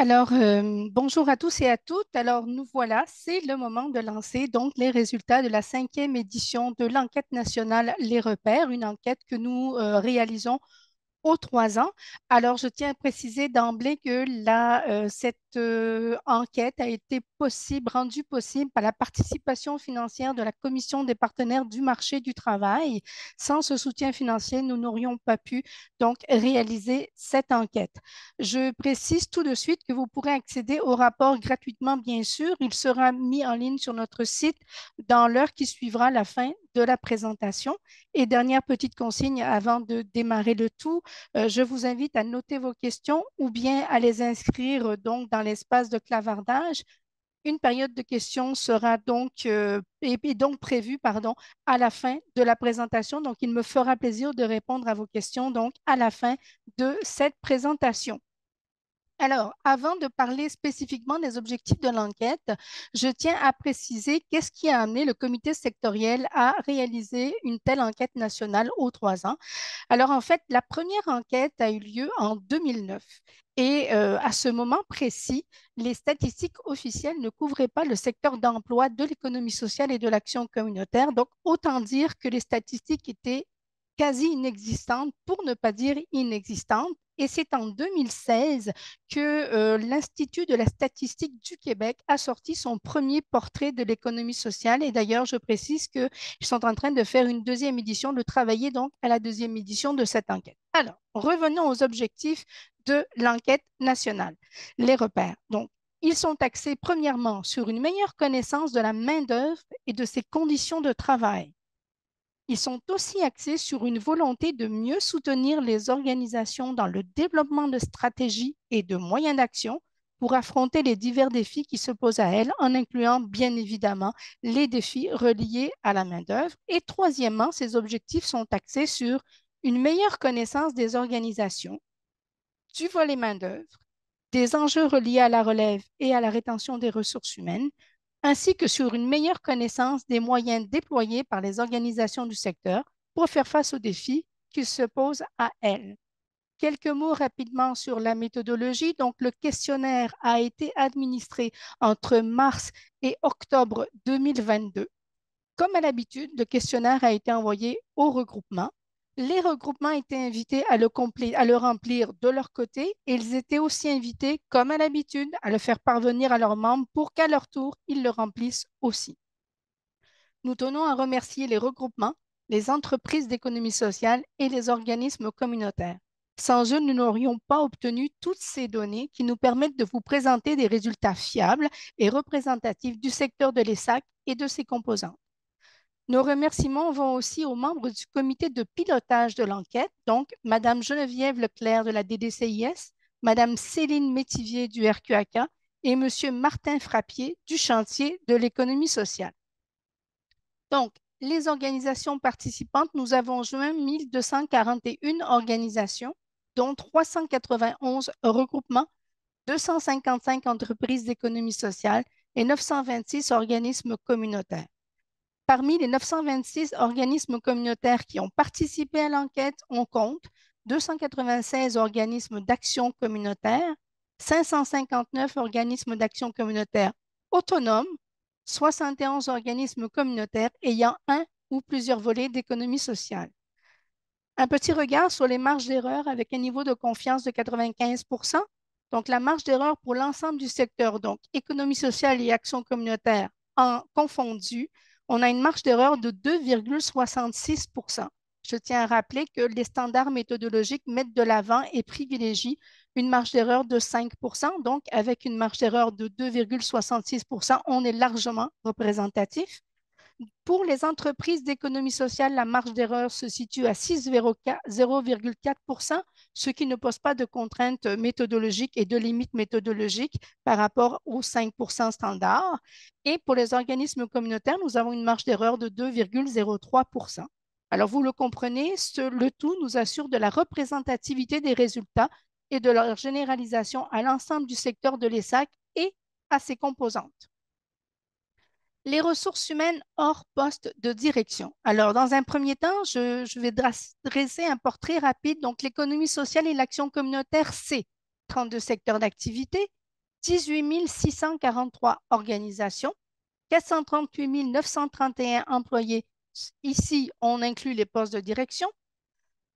Bonjour à tous et à toutes. Alors, nous voilà, c'est le moment de lancer donc les résultats de la cinquième édition de l'enquête nationale Les Repères, une enquête que nous réalisons aux 3 ans. Alors, je tiens à préciser d'emblée que cette enquête a été rendue possible par la participation financière de la Commission des partenaires du marché du travail. Sans ce soutien financier, nous n'aurions pas pu donc réaliser cette enquête. Je précise tout de suite que vous pourrez accéder au rapport gratuitement, bien sûr. Il sera mis en ligne sur notre site dans l'heure qui suivra la fin de la présentation. Et dernière petite consigne avant de démarrer le tout, je vous invite à noter vos questions ou bien à les inscrire donc dans l'espace de clavardage. Une période de questions sera donc prévue à la fin de la présentation. Donc, il me fera plaisir de répondre à vos questions donc à la fin de cette présentation. Alors, avant de parler spécifiquement des objectifs de l'enquête, je tiens à préciser qu'est-ce qui a amené le comité sectoriel à réaliser une telle enquête nationale aux 3 ans. Alors, en fait, la première enquête a eu lieu en 2009 et à ce moment précis, les statistiques officielles ne couvraient pas le secteur d'emploi de l'économie sociale et de l'action communautaire. Donc, autant dire que les statistiques étaient quasi inexistantes, pour ne pas dire inexistantes. Et c'est en 2016 que l'Institut de la statistique du Québec a sorti son premier portrait de l'économie sociale. Et d'ailleurs, je précise qu'ils sont en train de faire une deuxième édition, de travailler donc à la deuxième édition de cette enquête. Alors, revenons aux objectifs de l'enquête nationale. Les repères. Donc, ils sont axés premièrement sur une meilleure connaissance de la main-d'œuvre et de ses conditions de travail. Ils sont aussi axés sur une volonté de mieux soutenir les organisations dans le développement de stratégies et de moyens d'action pour affronter les divers défis qui se posent à elles, en incluant bien évidemment les défis reliés à la main-d'œuvre. Et troisièmement, ces objectifs sont axés sur une meilleure connaissance des organisations, du volet main-d'œuvre, des enjeux reliés à la relève et à la rétention des ressources humaines, ainsi que sur une meilleure connaissance des moyens déployés par les organisations du secteur pour faire face aux défis qui se posent à elles. Quelques mots rapidement sur la méthodologie. Donc, le questionnaire a été administré entre mars et octobre 2022. Comme à l'habitude, le questionnaire a été envoyé au regroupement. Les regroupements étaient invités à le remplir de leur côté et ils étaient aussi invités, comme à l'habitude, à le faire parvenir à leurs membres pour qu'à leur tour, ils le remplissent aussi. Nous tenons à remercier les regroupements, les entreprises d'économie sociale et les organismes communautaires. Sans eux, nous n'aurions pas obtenu toutes ces données qui nous permettent de vous présenter des résultats fiables et représentatifs du secteur de l'ESSAC et de ses composantes. Nos remerciements vont aussi aux membres du comité de pilotage de l'enquête, donc Mme Geneviève Leclerc de la DDCIS, Mme Céline Métivier du RQAK et M. Martin Frappier du chantier de l'économie sociale. Donc, les organisations participantes, nous avons joint 1241 organisations, dont 391 regroupements, 255 entreprises d'économie sociale et 926 organismes communautaires. Parmi les 926 organismes communautaires qui ont participé à l'enquête, on compte 296 organismes d'action communautaire, 559 organismes d'action communautaire autonomes, 71 organismes communautaires ayant un ou plusieurs volets d'économie sociale. Un petit regard sur les marges d'erreur avec un niveau de confiance de 95 %. Donc, la marge d'erreur pour l'ensemble du secteur, donc économie sociale et action communautaire en confondu, on a une marge d'erreur de 2,66 %. Je tiens à rappeler que les standards méthodologiques mettent de l'avant et privilégient une marge d'erreur de 5 %. Donc, avec une marge d'erreur de 2,66 %, on est largement représentatif. Pour les entreprises d'économie sociale, la marge d'erreur se situe à 6,4 %, ce qui ne pose pas de contraintes méthodologiques et de limites méthodologiques par rapport aux 5 % standards. Et pour les organismes communautaires, nous avons une marge d'erreur de 2,03 %. Alors, vous le comprenez, le tout nous assure de la représentativité des résultats et de leur généralisation à l'ensemble du secteur de l'ESSAC et à ses composantes. Les ressources humaines hors poste de direction. Alors, dans un premier temps, je vais dresser un portrait rapide. Donc, l'économie sociale et l'action communautaire, c'est 32 secteurs d'activité, 18 643 organisations, 438 931 employés. Ici, on inclut les postes de direction.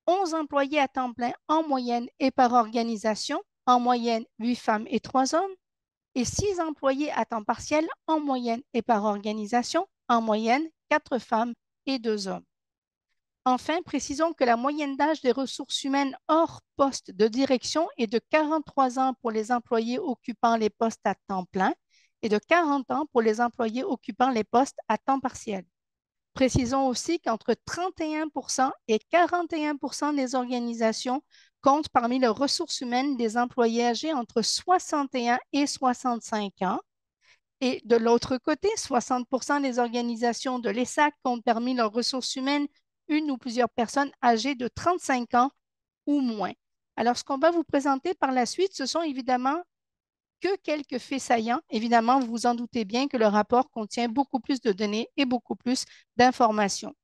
11 employés à temps plein en moyenne et par organisation, en moyenne 8 femmes et 3 hommes, et 6 employés à temps partiel en moyenne et par organisation, en moyenne 4 femmes et 2 hommes. Enfin, précisons que la moyenne d'âge des ressources humaines hors poste de direction est de 43 ans pour les employés occupant les postes à temps plein et de 40 ans pour les employés occupant les postes à temps partiel. Précisons aussi qu'entre 31 et 41 des organisations comptent parmi les ressources humaines des employés âgés entre 61 et 65 ans. Et de l'autre côté, 60 des organisations de l'ESSAC comptent parmi leurs ressources humaines une ou plusieurs personnes âgées de 35 ans ou moins. Alors, ce qu'on va vous présenter par la suite, ce sont évidemment que quelques faits saillants. Évidemment, vous vous en doutez bien que le rapport contient beaucoup plus de données et beaucoup plus d'informations.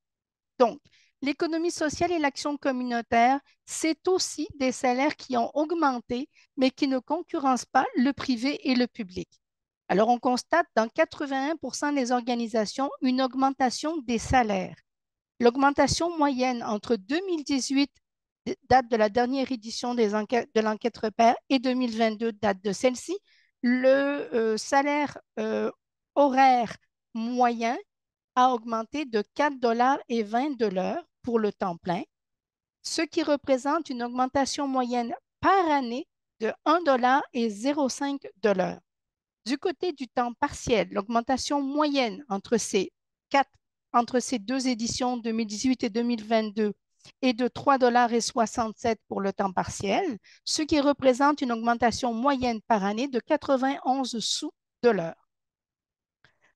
Donc, l'économie sociale et l'action communautaire, c'est aussi des salaires qui ont augmenté, mais qui ne concurrencent pas le privé et le public. Alors, on constate dans 81 des organisations une augmentation des salaires. L'augmentation moyenne entre 2018, date de la dernière édition de l'enquête repère, et 2022, date de celle-ci, le salaire horaire moyen a augmenté de 4,20 $ de l'heure pour le temps plein, ce qui représente une augmentation moyenne par année de 1,05 $ de l'heure. Du côté du temps partiel, l'augmentation moyenne entre ces deux éditions 2018 et 2022 est de 3,67 $ pour le temps partiel, ce qui représente une augmentation moyenne par année de 91 sous de l'heure.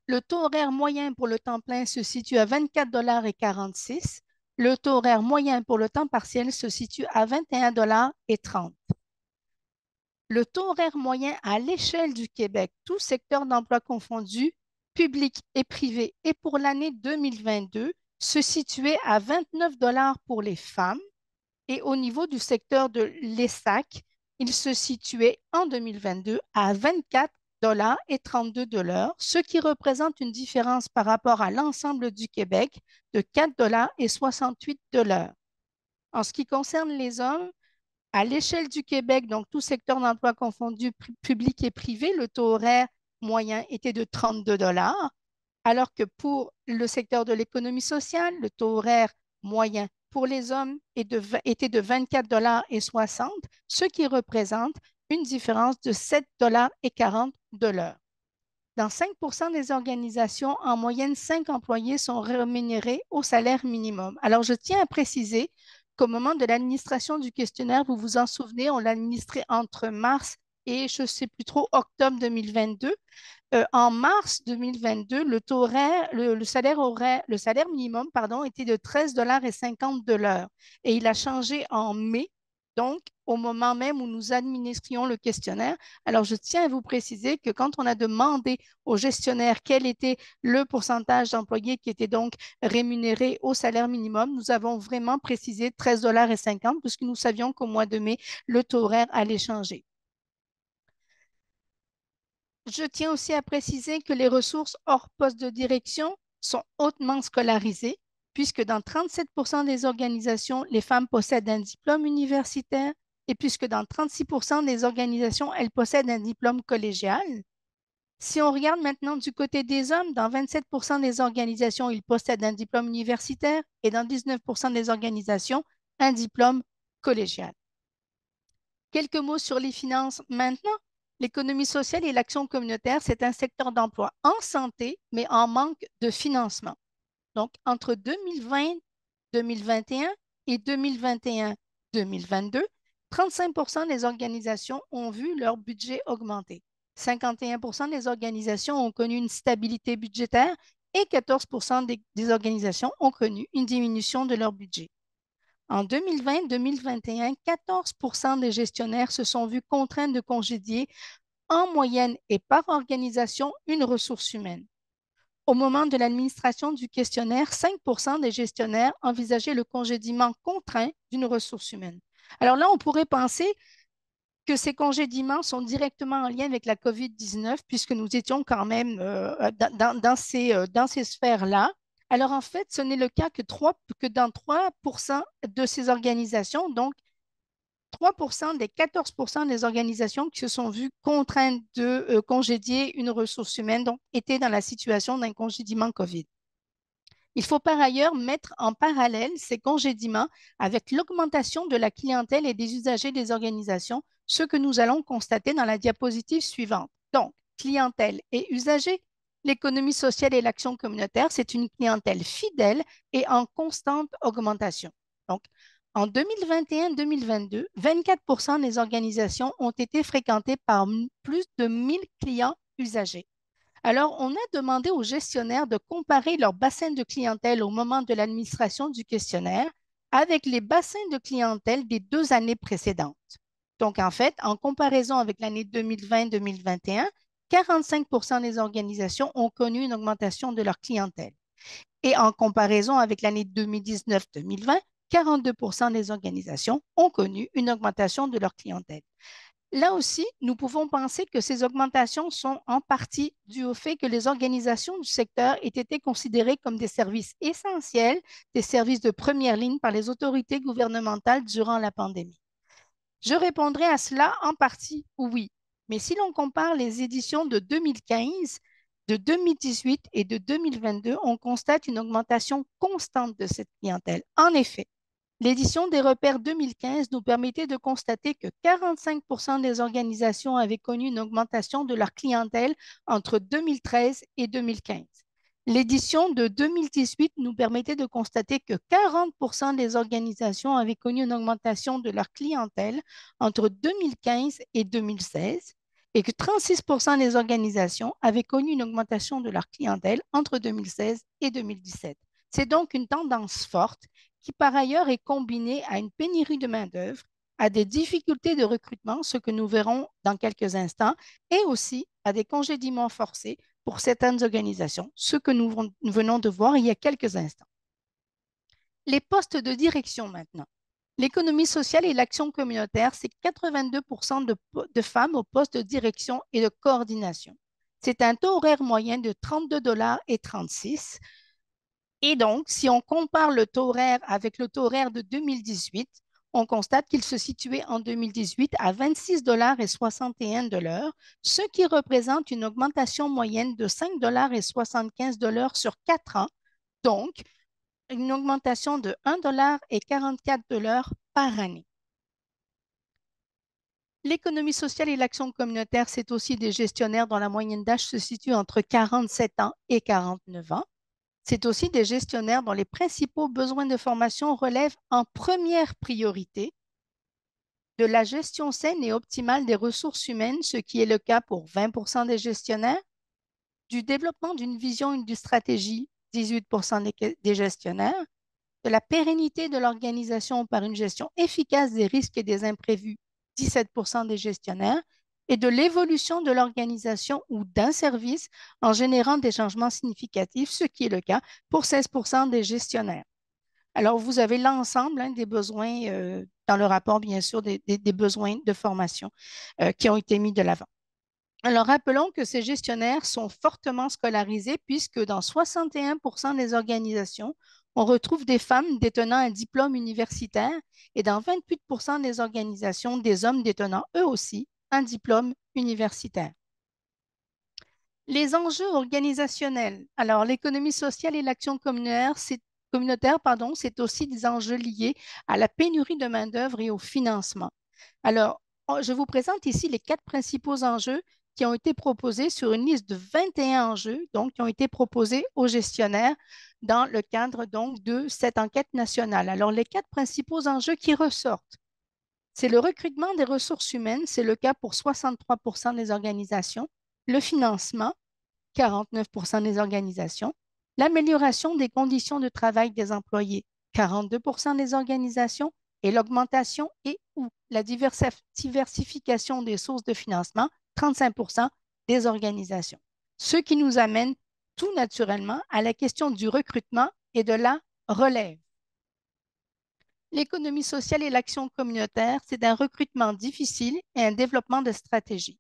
Le taux horaire moyen pour le temps plein se situe à 24,46 $. Le taux horaire moyen pour le temps partiel se situe à 21,30 $. Le taux horaire moyen à l'échelle du Québec, tout secteur d'emploi confondu, public et privé, et pour l'année 2022, se situait à 29 $ pour les femmes. Et au niveau du secteur de l'ESSAC, il se situait en 2022 à 24,32 $ de l'heure, ce qui représente une différence par rapport à l'ensemble du Québec de 4,68 $ de l'heure. En ce qui concerne les hommes, à l'échelle du Québec, donc tout secteur d'emploi confondu, public et privé, le taux horaire moyen était de 32 $, alors que pour le secteur de l'économie sociale, le taux horaire moyen pour les hommes était de 24,60 $, ce qui représente une différence de 7,40 $ de l'heure. Dans 5 des organisations, en moyenne, 5 employés sont rémunérés au salaire minimum. Alors, je tiens à préciser qu'au moment de l'administration du questionnaire, vous vous en souvenez, on l'a administré entre mars et je ne sais plus trop, octobre 2022. En mars 2022, le salaire minimum, pardon, était de 13,50 $ de l'heure. Et il a changé en mai, donc au moment même où nous administrions le questionnaire. Alors, je tiens à vous préciser que quand on a demandé au gestionnaire quel était le pourcentage d'employés qui étaient donc rémunérés au salaire minimum, nous avons vraiment précisé 13,50 $ puisque nous savions qu'au mois de mai, le taux horaire allait changer. Je tiens aussi à préciser que les ressources hors poste de direction sont hautement scolarisées, puisque dans 37 des organisations, les femmes possèdent un diplôme universitaire et puisque dans 36 des organisations, elles possèdent un diplôme collégial. Si on regarde maintenant du côté des hommes, dans 27 des organisations, ils possèdent un diplôme universitaire et dans 19 des organisations, un diplôme collégial. Quelques mots sur les finances maintenant. L'économie sociale et l'action communautaire, c'est un secteur d'emploi en santé, mais en manque de financement. Donc, entre 2020, 2021 et 2021-2022, 35 des organisations ont vu leur budget augmenter. 51 des organisations ont connu une stabilité budgétaire et 14 des organisations ont connu une diminution de leur budget. En 2020-2021, 14 des gestionnaires se sont vus contraints de congédier en moyenne et par organisation une ressource humaine. Au moment de l'administration du questionnaire, 5 des gestionnaires envisageaient le congédiement contraint d'une ressource humaine. Alors là, on pourrait penser que ces congédiements sont directement en lien avec la COVID-19, puisque nous étions quand même dans ces sphères-là. Alors, en fait, ce n'est le cas que dans 3% de ces organisations, donc 3% des 14% des organisations qui se sont vues contraintes de congédier une ressource humaine, donc étaient dans la situation d'un congédiement COVID. Il faut par ailleurs mettre en parallèle ces congédiements avec l'augmentation de la clientèle et des usagers des organisations, ce que nous allons constater dans la diapositive suivante. Donc, clientèle et usagers. L'économie sociale et l'action communautaire, c'est une clientèle fidèle et en constante augmentation. Donc, en 2021-2022, 24% des organisations ont été fréquentées par plus de 1000 clients usagers. Alors, on a demandé aux gestionnaires de comparer leur bassin de clientèle au moment de l'administration du questionnaire avec les bassins de clientèle des 2 années précédentes. Donc, en fait, en comparaison avec l'année 2020-2021, 45% des organisations ont connu une augmentation de leur clientèle. Et en comparaison avec l'année 2019-2020, 42% des organisations ont connu une augmentation de leur clientèle. Là aussi, nous pouvons penser que ces augmentations sont en partie dues au fait que les organisations du secteur aient été considérées comme des services essentiels, des services de première ligne par les autorités gouvernementales durant la pandémie. Je répondrai à cela en partie oui. Mais si l'on compare les éditions de 2015, de 2018 et de 2022, on constate une augmentation constante de cette clientèle. En effet, l'édition des repères 2015 nous permettait de constater que 45% des organisations avaient connu une augmentation de leur clientèle entre 2013 et 2015. L'édition de 2018 nous permettait de constater que 40% des organisations avaient connu une augmentation de leur clientèle entre 2015 et 2016 et que 36% des organisations avaient connu une augmentation de leur clientèle entre 2016 et 2017. C'est donc une tendance forte qui par ailleurs est combinée à une pénurie de main-d'œuvre, à des difficultés de recrutement, ce que nous verrons dans quelques instants, et aussi à des congédiements forcés pour certaines organisations, ce que nous venons de voir il y a quelques instants. Les postes de direction maintenant. L'économie sociale et l'action communautaire, c'est 82% de femmes au poste de direction et de coordination. C'est un taux horaire moyen de 32,36 $. Et donc, si on compare le taux horaire avec le taux horaire de 2018, on constate qu'il se situait en 2018 à 26,61 $ de l'heure, ce qui représente une augmentation moyenne de 5,75 $ sur 4 ans, donc une augmentation de 1,44 $ de l'heure par année. L'économie sociale et l'action communautaire, c'est aussi des gestionnaires dont la moyenne d'âge se situe entre 47 ans et 49 ans. C'est aussi des gestionnaires dont les principaux besoins de formation relèvent en première priorité de la gestion saine et optimale des ressources humaines, ce qui est le cas pour 20% des gestionnaires, du développement d'une vision et d'une stratégie, 18% des gestionnaires, de la pérennité de l'organisation par une gestion efficace des risques et des imprévus, 17% des gestionnaires, et de l'évolution de l'organisation ou d'un service en générant des changements significatifs, ce qui est le cas pour 16% des gestionnaires. Alors, vous avez l'ensemble des besoins dans le rapport, bien sûr, des besoins de formation qui ont été mis de l'avant. Alors, rappelons que ces gestionnaires sont fortement scolarisés puisque dans 61% des organisations, on retrouve des femmes détenant un diplôme universitaire et dans 28% des organisations, des hommes détenant eux aussi un diplôme universitaire. Les enjeux organisationnels. Alors, l'économie sociale et l'action communautaire, c'est aussi des enjeux liés à la pénurie de main-d'œuvre et au financement. Alors, je vous présente ici les 4 principaux enjeux qui ont été proposés sur une liste de 21 enjeux, donc qui ont été proposés aux gestionnaires dans le cadre donc de cette enquête nationale. Alors, les 4 principaux enjeux qui ressortent, c'est le recrutement des ressources humaines, c'est le cas pour 63% des organisations, le financement, 49% des organisations, l'amélioration des conditions de travail des employés, 42% des organisations, et l'augmentation et ou la diversification des sources de financement, 35% des organisations. Ce qui nous amène tout naturellement à la question du recrutement et de la relève. L'économie sociale et l'action communautaire, c'est un recrutement difficile et un développement de stratégie.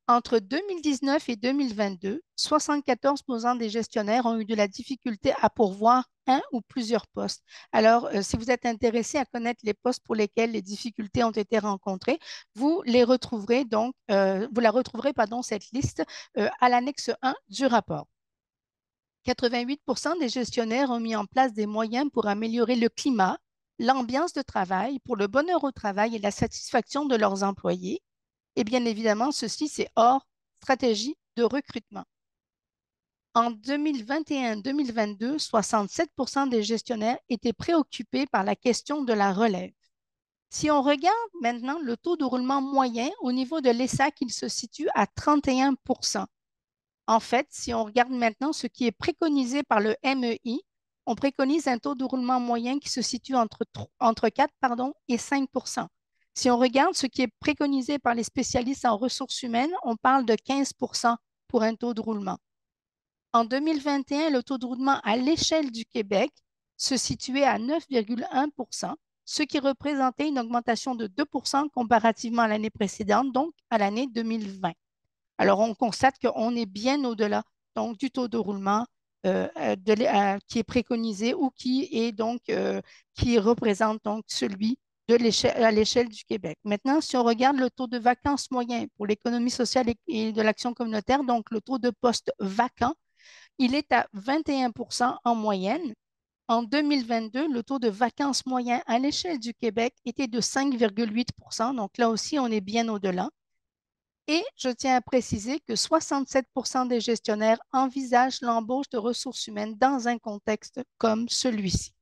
Entre 2019 et 2022, 74% des gestionnaires ont eu de la difficulté à pourvoir un ou plusieurs postes. Alors, si vous êtes intéressé à connaître les postes pour lesquels les difficultés ont été rencontrées, vous les retrouverez donc, vous la retrouverez, pardon, cette liste à l'annexe 1 du rapport. 88% des gestionnaires ont mis en place des moyens pour améliorer le climat, l'ambiance de travail, pour le bonheur au travail et la satisfaction de leurs employés. Et bien évidemment, ceci, c'est hors stratégie de recrutement. En 2021-2022, 67% des gestionnaires étaient préoccupés par la question de la relève. Si on regarde maintenant le taux de roulement moyen au niveau de l'ESSAC, il se situe à 31%. En fait, si on regarde maintenant ce qui est préconisé par le MEI, on préconise un taux de roulement moyen qui se situe entre 4 et 5. Si on regarde ce qui est préconisé par les spécialistes en ressources humaines, on parle de 15 pour un taux de roulement. En 2021, le taux de roulement à l'échelle du Québec se situait à 9,1 ce qui représentait une augmentation de 2 comparativement à l'année précédente, donc à l'année 2020. Alors, on constate qu'on est bien au-delà donc, du taux de roulement qui est préconisé ou qui représente donc celui à l'échelle du Québec. Maintenant, si on regarde le taux de vacances moyen pour l'économie sociale et de l'action communautaire, donc le taux de postes vacants, il est à 21 en moyenne. En 2022, le taux de vacances moyen à l'échelle du Québec était de 5,8 donc là aussi, on est bien au-delà. Et je tiens à préciser que 67% des gestionnaires envisagent l'embauche de ressources humaines dans un contexte comme celui-ci.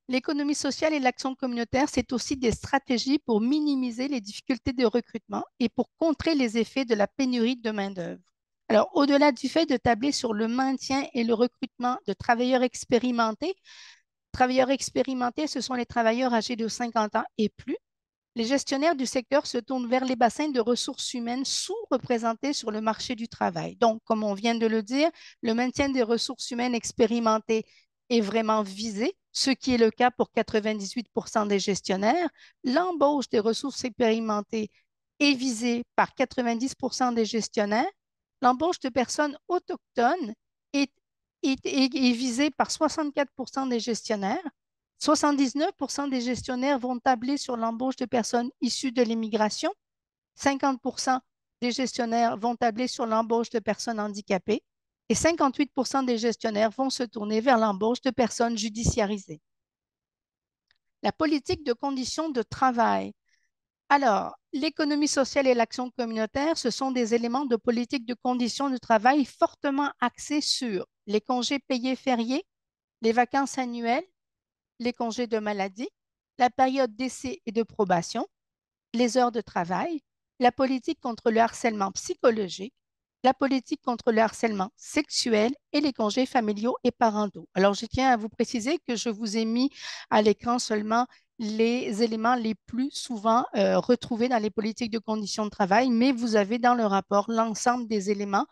L'économie sociale et l'action communautaire, c'est aussi des stratégies pour minimiser les difficultés de recrutement et pour contrer les effets de la pénurie de main-d'œuvre. Alors, au-delà du fait de tabler sur le maintien et le recrutement de travailleurs expérimentés, ce sont les travailleurs âgés de 50 ans et plus. Les gestionnaires du secteur se tournent vers les bassins de ressources humaines sous-représentés sur le marché du travail. Donc, comme on vient de le dire, le maintien des ressources humaines expérimentées est vraiment visé, ce qui est le cas pour 98 des gestionnaires. L'embauche des ressources expérimentées est visée par 90 des gestionnaires. L'embauche de personnes autochtones est visée par 64 des gestionnaires. 79 des gestionnaires vont tabler sur l'embauche de personnes issues de l'immigration. 50 des gestionnaires vont tabler sur l'embauche de personnes handicapées et 58 des gestionnaires vont se tourner vers l'embauche de personnes judiciarisées. La politique de conditions de travail. Alors, l'économie sociale et l'action communautaire, ce sont des éléments de politique de conditions de travail fortement axés sur les congés payés fériés, les vacances annuelles, les congés de maladie, la période d'essai et de probation, les heures de travail, la politique contre le harcèlement psychologique, la politique contre le harcèlement sexuel et les congés familiaux et parentaux. Alors, je tiens à vous préciser que je vous ai mis à l'écran seulement les éléments les plus souvent retrouvés dans les politiques de conditions de travail, mais vous avez dans le rapport l'ensemble des éléments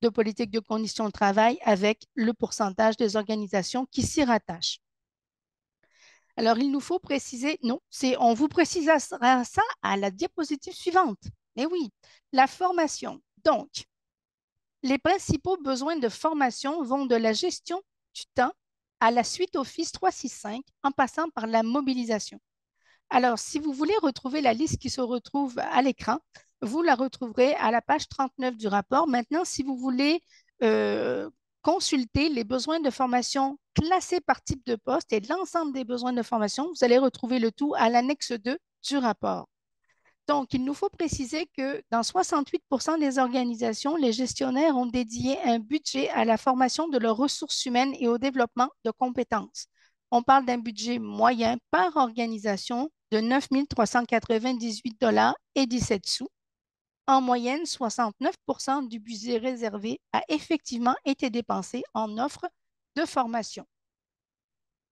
de politique de conditions de travail avec le pourcentage des organisations qui s'y rattachent. Alors, il nous faut préciser, non, on vous précisera ça à la diapositive suivante. Mais oui, la formation. Donc, les principaux besoins de formation vont de la gestion du temps à la suite Office 365 en passant par la mobilisation. Alors, si vous voulez retrouver la liste qui se retrouve à l'écran, vous la retrouverez à la page 39 du rapport. Maintenant, si vous voulez euh, consulter les besoins de formation classés par type de poste et l'ensemble des besoins de formation, vous allez retrouver le tout à l'annexe 2 du rapport. Donc, il nous faut préciser que dans 68 des organisations, les gestionnaires ont dédié un budget à la formation de leurs ressources humaines et au développement de compétences. On parle d'un budget moyen par organisation de 9 398 et 17 sous. En moyenne, 69 du budget réservé a effectivement été dépensé en offres de formation.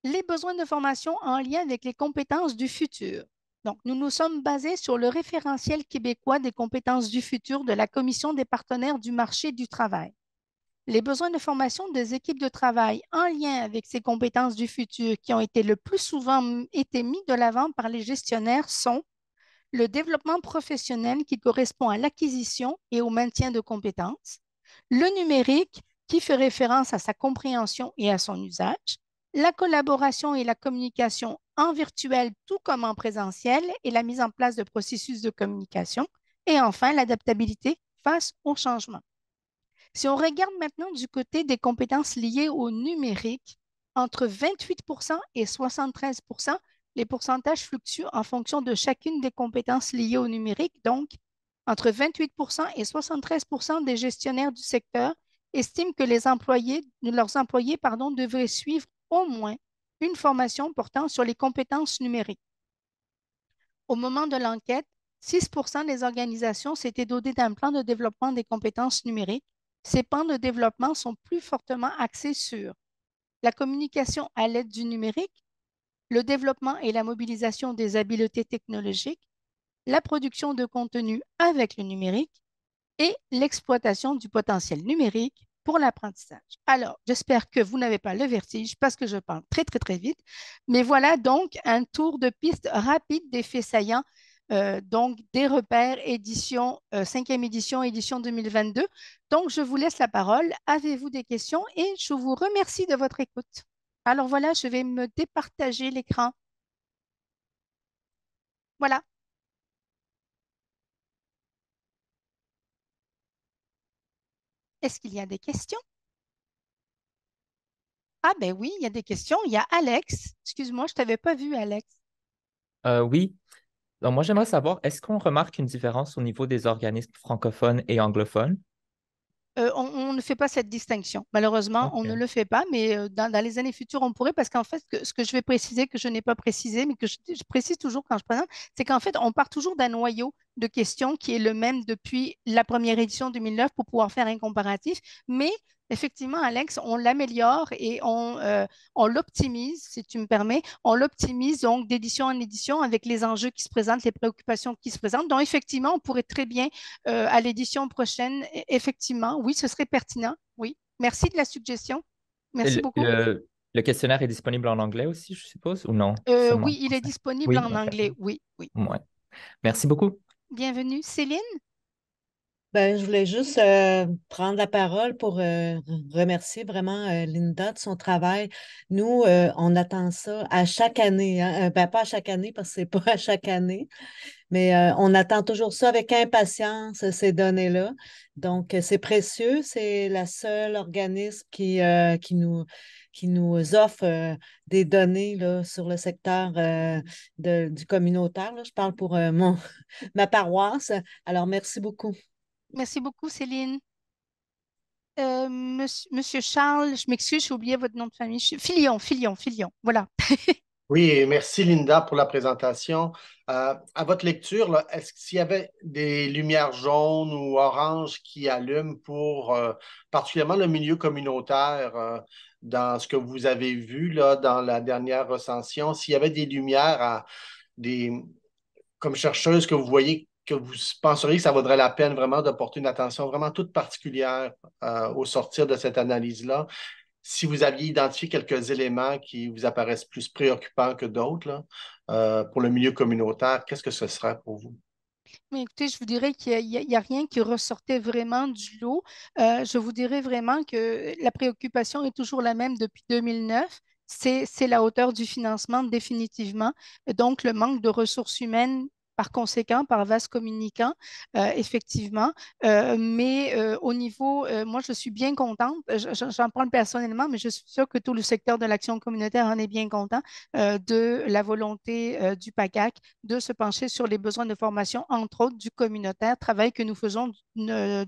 Les besoins de formation en lien avec les compétences du futur. Donc, nous nous sommes basés sur le référentiel québécois des compétences du futur de la Commission des partenaires du marché du travail. Les besoins de formation des équipes de travail en lien avec ces compétences du futur qui ont été le plus souvent été mis de l'avant par les gestionnaires sont le développement professionnel qui correspond à l'acquisition et au maintien de compétences, le numérique qui fait référence à sa compréhension et à son usage, la collaboration et la communication en virtuel tout comme en présentiel et la mise en place de processus de communication, et enfin l'adaptabilité face au changement. Si on regarde maintenant du côté des compétences liées au numérique, entre 28 et 73 les pourcentages fluctuent en fonction de chacune des compétences liées au numérique. Donc, entre 28 et 73 des gestionnaires du secteur estiment que leurs employés devraient suivre au moins une formation portant sur les compétences numériques. Au moment de l'enquête, 6 des organisations s'étaient dotées d'un plan de développement des compétences numériques. Ces plans de développement sont plus fortement axés sur la communication à l'aide du numérique, le développement et la mobilisation des habiletés technologiques, la production de contenu avec le numérique et l'exploitation du potentiel numérique pour l'apprentissage. Alors, j'espère que vous n'avez pas le vertige parce que je parle très, très, très vite. Mais voilà donc un tour de piste rapide des faits saillants, donc des repères, édition, 5e édition, édition 2022. Donc, je vous laisse la parole. Avez-vous des questions? Et je vous remercie de votre écoute. Alors voilà, je vais me départager l'écran. Voilà. Est-ce qu'il y a des questions? Ah ben oui, il y a des questions. Il y a Alex. Excuse-moi, je ne t'avais pas vu, Alex. Oui. Donc, moi, j'aimerais savoir, est-ce qu'on remarque une différence au niveau des organismes francophones et anglophones? On ne fait pas cette distinction. Malheureusement, on ne OK. le fait pas, mais dans les années futures, on pourrait, parce qu'en fait, ce que je vais préciser, que je n'ai pas précisé, mais que je précise toujours quand je présente, c'est qu'en fait, on part toujours d'un noyau de questions qui est le même depuis la première édition 2009 pour pouvoir faire un comparatif. Mais effectivement, Alex, on l'améliore et on l'optimise, si tu me permets. On l'optimise donc d'édition en édition avec les enjeux qui se présentent, les préoccupations qui se présentent. Donc, effectivement, on pourrait très bien à l'édition prochaine, effectivement, oui, ce serait pertinent. Oui. Merci de la suggestion. Et Merci Le, beaucoup. le- le questionnaire est disponible en anglais aussi, je suppose, ou non? Seulement en Oui, il est français? disponible Oui, en OK. anglais. Oui, oui. Ouais. Merci beaucoup. Bienvenue, Céline. Ben, je voulais juste prendre la parole pour remercier vraiment Linda de son travail. Nous, on attend ça à chaque année, hein. Ben, pas à chaque année parce que c'est pas à chaque année, mais on attend toujours ça avec impatience, ces données-là. Donc, c'est précieux. C'est la seule organisme qui nous offre des données là, sur le secteur du communautaire, là. Je parle pour ma paroisse. Alors, merci beaucoup. Merci beaucoup, Céline. Monsieur Charles, je m'excuse, j'ai oublié votre nom de famille. Filion, Filion, Filion. Voilà. Oui, et merci Linda pour la présentation. À votre lecture, là, est-ce s'il y avait des lumières jaunes ou oranges qui allument pour particulièrement le milieu communautaire dans ce que vous avez vu là, dans la dernière recension, s'il y avait des lumières des, comme chercheuse que vous voyez que vous penseriez que ça vaudrait la peine vraiment de porter une attention vraiment toute particulière au sortir de cette analyse-là, si vous aviez identifié quelques éléments qui vous apparaissent plus préoccupants que d'autres là, pour le milieu communautaire, qu'est-ce que ce serait pour vous? Mais écoutez, je vous dirais qu'il y a rien qui ressortait vraiment du lot. Je vous dirais vraiment que la préoccupation est toujours la même depuis 2009. C'est la hauteur du financement définitivement. Donc, le manque de ressources humaines. Par conséquent, par vase communicant, effectivement. Mais au niveau, moi, je suis bien contente. J'en parle personnellement, mais je suis sûre que tout le secteur de l'action communautaire en est bien content de la volonté du PACAC de se pencher sur les besoins de formation, entre autres du communautaire, travail que nous faisons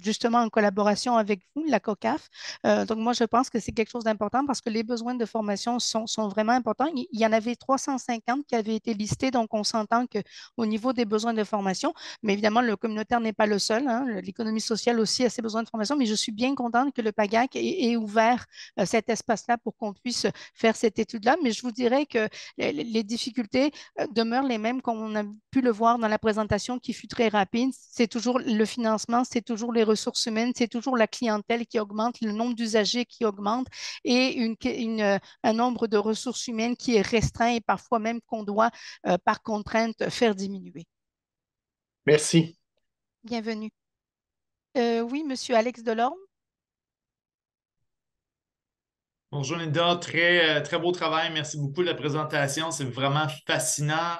justement en collaboration avec vous, la COCAF. Donc, moi, je pense que c'est quelque chose d'important parce que les besoins de formation sont vraiment importants. Il y en avait 350 qui avaient été listés, donc on s'entend qu'au niveau des besoins de formation, mais évidemment, le communautaire n'est pas le seul, hein. L'économie sociale aussi a ses besoins de formation, mais je suis bien contente que le PAGAC ait ouvert cet espace-là pour qu'on puisse faire cette étude-là. Mais je vous dirais que les difficultés demeurent les mêmes qu'on a pu le voir dans la présentation qui fut très rapide. C'est toujours le financement, c'est toujours les ressources humaines, c'est toujours la clientèle qui augmente, le nombre d'usagers qui augmente et un nombre de ressources humaines qui est restreint et parfois même qu'on doit, par contrainte, faire diminuer. Merci. Bienvenue. Oui, Monsieur Alex Delorme. Bonjour Linda, très beau travail. Merci beaucoup de la présentation. C'est vraiment fascinant.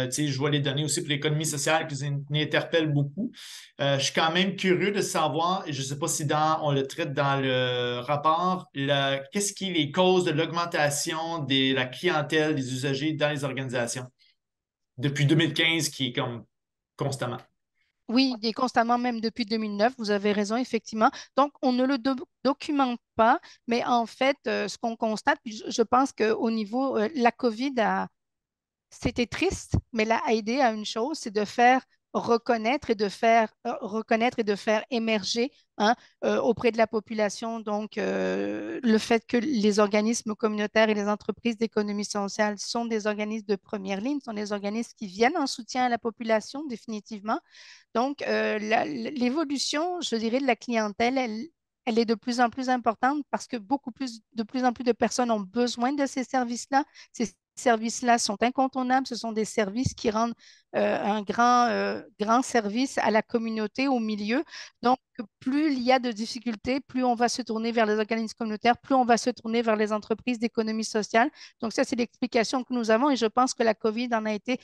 Tu sais, je vois les données aussi pour l'économie sociale qui m'interpellent beaucoup. Je suis quand même curieux de savoir, et je ne sais pas si on le traite dans le rapport, qu'est-ce qui est les causes de l'augmentation de la clientèle des usagers dans les organisations depuis 2015 qui est comme constamment. Oui, il est constamment, même depuis 2009, vous avez raison, effectivement. Donc, on ne le documente pas, mais en fait, ce qu'on constate, puis je pense qu'au niveau, la COVID c'était triste, mais l'a aidé à une chose, c'est de faire reconnaître et de faire émerger, hein, auprès de la population. Donc, le fait que les organismes communautaires et les entreprises d'économie sociale sont des organismes de première ligne, sont des organismes qui viennent en soutien à la population, définitivement. Donc, l'évolution, je dirais, de la clientèle, elle est de plus en plus importante parce que de plus en plus de personnes ont besoin de ces services-là. Ces services-là sont incontournables. Ce sont des services qui rendent un grand service à la communauté, au milieu. Donc, plus il y a de difficultés, plus on va se tourner vers les organismes communautaires, plus on va se tourner vers les entreprises d'économie sociale. Donc, ça, c'est l'explication que nous avons et je pense que la COVID en a été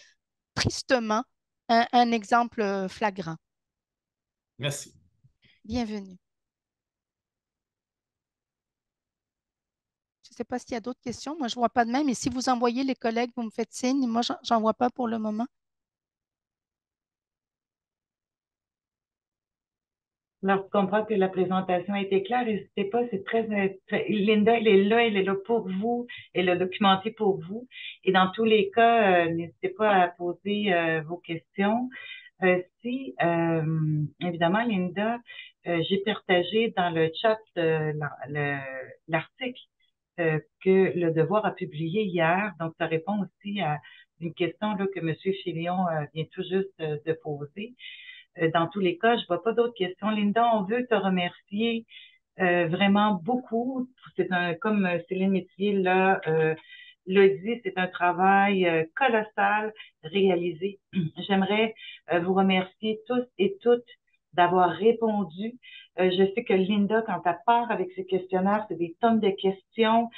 tristement un exemple flagrant. Merci. Bienvenue. Je ne sais pas s'il y a d'autres questions. Moi, je ne vois pas de même. Et si vous envoyez les collègues, vous me faites signe. Moi, j'en vois pas pour le moment. Alors, je comprends que la présentation a été claire. N'hésitez pas, c'est Linda, elle est là pour vous, elle a documenté pour vous. Et dans tous les cas, n'hésitez pas à poser vos questions. Évidemment, Linda, j'ai partagé dans le chat l'article que Le Devoir a publié hier. Donc, ça répond aussi à une question là, que M. Filion vient tout juste de poser. Dans tous les cas, je vois pas d'autres questions. Linda, on veut te remercier vraiment beaucoup. Comme Céline Métivier l'a dit, c'est un travail colossal réalisé. J'aimerais vous remercier tous et toutes d'avoir répondu. Je sais que Linda, quand elle part avec ses questionnaires, c'est des tonnes de questions.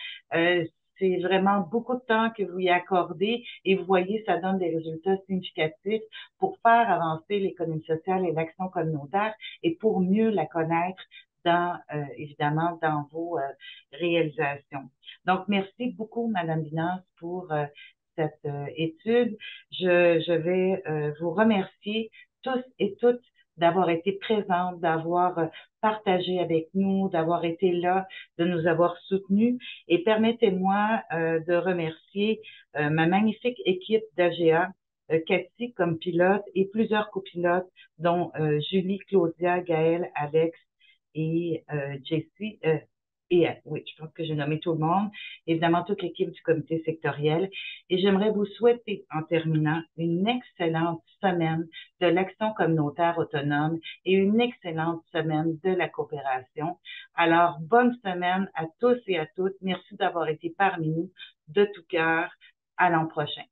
C'est vraiment beaucoup de temps que vous y accordez et vous voyez, ça donne des résultats significatifs pour faire avancer l'économie sociale et l'action communautaire et pour mieux la connaître évidemment, dans vos réalisations. Donc, merci beaucoup, Madame Binas, pour cette étude. Je vais vous remercier tous et toutes d'avoir été présentes, d'avoir partagé avec nous, d'avoir été là, de nous avoir soutenus. Et permettez-moi de remercier ma magnifique équipe d'AGA, Cathy comme pilote et plusieurs copilotes, dont Julie, Claudia, Gaëlle, Alex et Jessie. Oui, je pense que j'ai nommé tout le monde. Évidemment, toute l'équipe du comité sectoriel. Et j'aimerais vous souhaiter, en terminant, une excellente semaine de l'action communautaire autonome et une excellente semaine de la coopération. Alors, bonne semaine à tous et à toutes. Merci d'avoir été parmi nous de tout cœur. À l'an prochain.